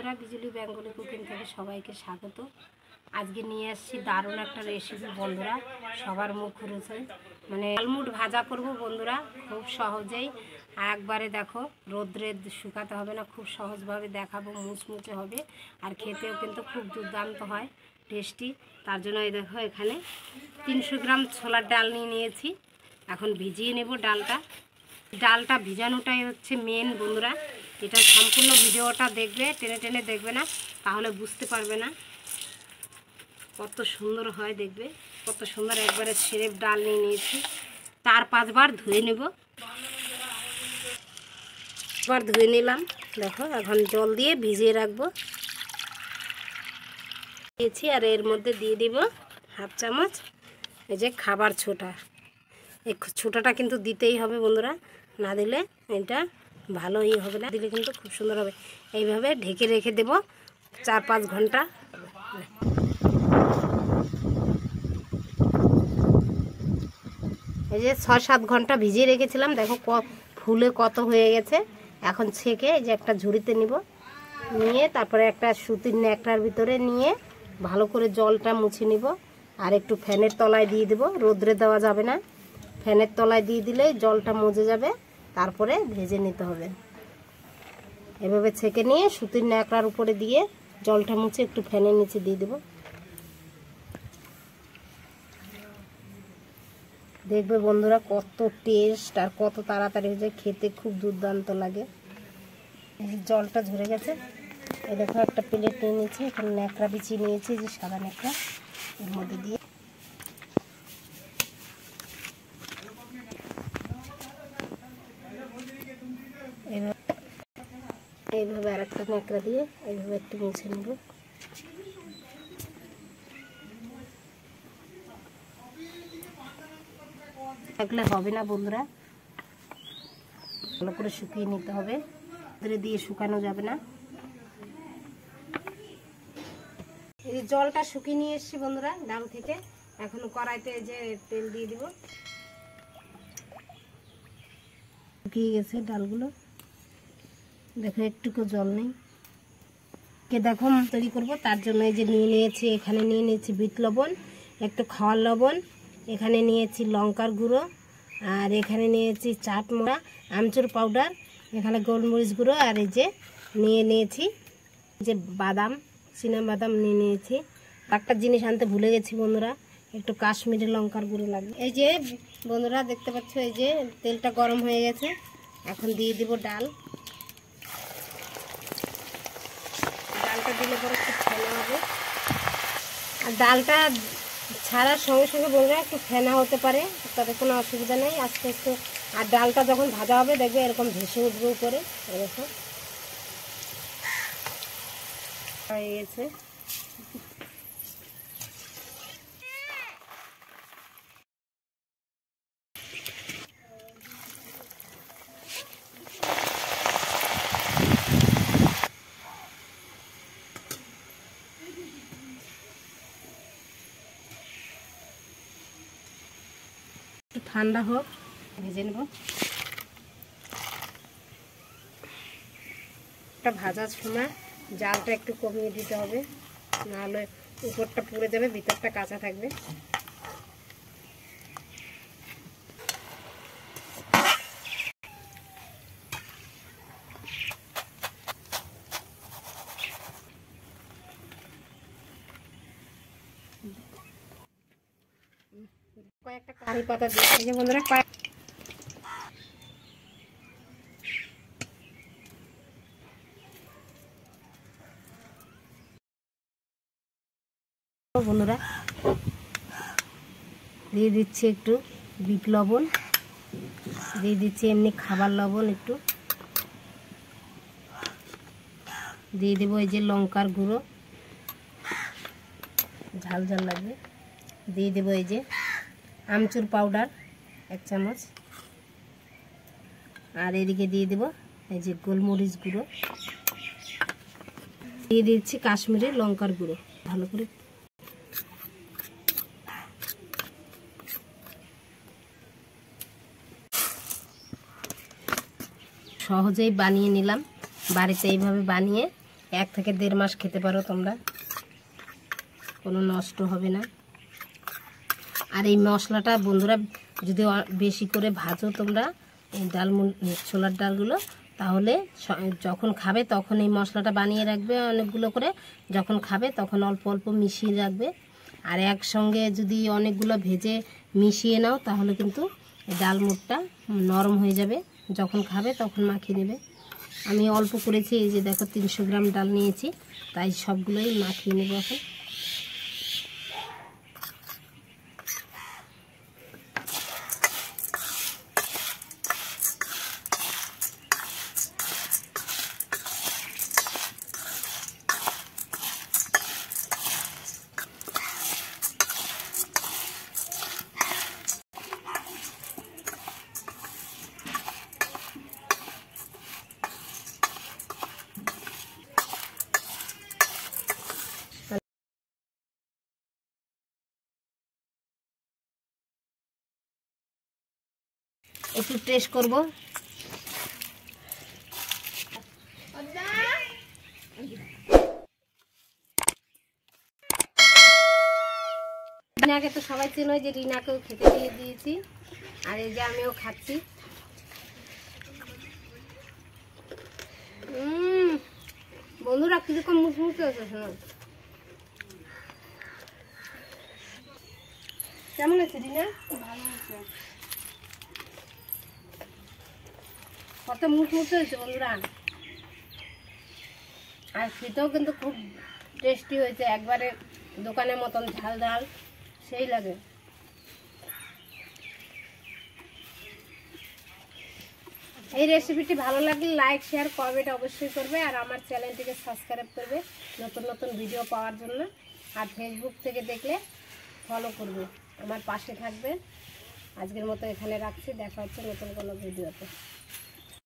বন্ধুরা, বিজলি Bengali cooking থেকে সবাইকে স্বাগত। আজকে নিয়ে আসছি দারুণ একটা রেসিপি বন্ধুরা, সবার মুখ রয়েছে। মানে আলমুট ভাজা করব বন্ধুরা, খুব সহজেই। একবারে দেখো, রোদ্রে শুকাতে হবে না, খুব সহজভাবে দেখাবো। মুচমুচে হবে আর খেতেও কিন্তু খুব দুর্দান্ত হয়, টেস্টি। তার জন্য এই দেখো, এখানে 300 গ্রাম ছোলার ডাল নিয়ে নিয়েছি। এখন ভিজিয়ে নেব ডালটা ভিজানোটাই হচ্ছে মেন বন্ধুরা। এটা সম্পূর্ণ ভিডিওটা দেখবে, টেনে টেনে দেখবে না, তাহলে বুঝতে পারবে না কত সুন্দর হয়। দেখবে কত সুন্দর, একবারে সেরেপ ডাল নিয়ে নিয়েছি। 4-5 বার ধুয়ে নেব। বার ধুয়ে নিলাম, দেখো। এখন জল দিয়ে ভিজিয়ে রাখবো দিয়েছি। আর এর মধ্যে দিয়ে দিব 1/2 চামচ এই যে খাবার ছোটা। এই ছোটাটা কিন্তু দিতেই হবে বন্ধুরা, না দিলে এটা ভালোই হবে না, দিলে কিন্তু খুব সুন্দর হবে। এইভাবে ঢেকে রেখে দেব 4-5 ঘন্টা। এই যে 6-7 ঘন্টা ভিজিয়ে রেখেছিলাম, দেখো ফুলে কত হয়ে গেছে। এখন ছেঁকে এই যে একটা ঝুড়িতে নিব, নিয়ে তারপরে একটা সুতির ন্যাকড়ার ভিতরে নিয়ে ভালো করে জলটা মুছে নিব। আর একটু ফ্যানের তলায় দিয়ে দেব, রোদ্রে দেওয়া যাবে না। ফ্যানের তলায় দিয়ে দিলে জলটা মজে যাবে, তারপরে ভেজে নিতে হবে। এভাবে ছেঁকে নিয়ে সুতির ন্যাকড়ার উপরে দিয়ে জলটা মুছে একটু ফ্যানের নিচে দিয়ে দেব। দেখবে বন্ধুরা কত টেস্ট আর কত তাড়াতাড়ি হয়ে যায়, খেতে খুব দুর্দান্ত লাগে। জলটা ঝরে গেছে। এই দেখো, একটা প্লেট নিয়ে নিয়েছি, এখানে ন্যাকড়া বিছিয়ে নিয়েছি, যে সাদা ন্যাকড়া, এর মধ্যে দিয়ে এইভাবে আর একটা ন্যাকড়া দিয়ে এইভাবে একটু মুছে নেব। থাকলে হবে না বন্ধুরা, ভালো করে শুকিয়ে নিতে হবে, ধরে দিয়ে শুকানো যাবে না। এই জলটা শুকিয়ে নিয়ে এসেছি বন্ধুরা ডাল থেকে। এখন কড়াইতে যে তেল দিয়ে দিব। শুকিয়ে গেছে ডালগুলো, দেখো একটুকু জল নেই। দেখো তৈরি করব, তার জন্য এই যে নিয়ে নিয়েছি, এখানে নিয়ে নিয়েছি বিট লবণ, একটু খাওয়ার লবণ, এখানে নিয়েছি লঙ্কার গুঁড়ো, আর এখানে নিয়েছি চাট মশলা, আমচুর পাউডার, এখানে গোলমরিচ গুঁড়ো, আর এই যে নিয়ে নিয়েছি যে বাদাম, চীনাবাদাম নিয়ে নিয়েছি। একটা জিনিস আনতে ভুলে গেছি বন্ধুরা, একটু কাশ্মীরি লঙ্কার গুঁড়ো লাগবে। এই যে বন্ধুরা দেখতে পাচ্ছ, এই যে তেলটা গরম হয়ে গেছে। এখন দিয়ে দিব ডালটা দিলে পরে খুব ফেনা হবে। আর ডালটা ছাড়ার সঙ্গে সঙ্গে বন্ধুরা একটু ফেনা হতে পারে, তাতে কোনো অসুবিধা নেই। আস্তে আস্তে, আর ডালটা যখন ভাজা হবে দেখবে এরকম ভেসে উঠবে উপরে। দেখো হয়ে গেছে। ঠান্ডা হোক, ভেজে নেব। একটা ভাজার সময় জালটা একটু কমিয়ে দিতে হবে, নাহলে উপরটা পুড়ে যাবে, ভিতরটা কাঁচা থাকবে। কয়েকটা কারি পাতা দিয়েছি যে বন্ধুরা, বন্ধুরা দিয়ে দিচ্ছি একটু বিট লবণ, দিয়ে দিচ্ছি এমনি খাবার লবণ একটু, দিয়ে দেবো এই যে লঙ্কার গুঁড়ো, ঝাল ঝাল লাগবে। দিয়ে দেবো এই যে আমচুর পাউডার 1 চামচ, আর এদিকে দিয়ে দেবো এই যে গোলমরিচ গুঁড়ো, দিয়ে দিচ্ছি কাশ্মীরি লঙ্কার গুঁড়ো। ভালো করে সহজেই বানিয়ে নিলাম বাড়িতে। এইভাবে বানিয়ে 1 থেকে 1.5 মাস খেতে পারো তোমরা, কোনো নষ্ট হবে না। আর এই মশলাটা বন্ধুরা যদি বেশি করে ভাজো তোমরা এই ছোলার ডালগুলো, তাহলে যখন খাবে তখন এই মশলাটা বানিয়ে রাখবে অনেকগুলো করে, যখন খাবে তখন অল্প অল্প মিশিয়ে রাখবে। আর একসঙ্গে যদি অনেকগুলো ভেজে মিশিয়ে নাও তাহলে কিন্তু ডালমুটটা নরম হয়ে যাবে, যখন খাবে তখন মাখিয়ে নেবে। আমি অল্প করেছি, এই যে দেখো 300 গ্রাম ডাল নিয়েছি, তাই সবগুলোই মাখিয়ে নেব এখন। একটু টেস্ট করব। রিনাকে তো সবাই চেনো, যে রিনাকেও খেতে দিয়ে দিয়েছি, আর এই যে আমিও খাচ্ছি। বন্ধুরা কিরকম মুখমুখে হচ্ছে, শোনো কেমন আছে রিনা? ভালো আছে, কত মুখমুখে হয়েছে বন্ধুরা। আর খেতেও কিন্তু খুব টেস্টি হয়েছে, একবারে দোকানের মতন ঝাল ঝাল সেই লাগে। এই রেসিপিটি ভালো লাগলে লাইক শেয়ার কমেন্ট অবশ্যই করবে, আর আমার চ্যানেলটিকে সাবস্ক্রাইব করবে নতুন নতুন ভিডিও পাওয়ার জন্য। আর ফেসবুক থেকে দেখলে ফলো করবে, আমার পাশে থাকবে। আজকের মতো এখানে রাখছি, দেখা হচ্ছে নতুন কোনো ভিডিওতে।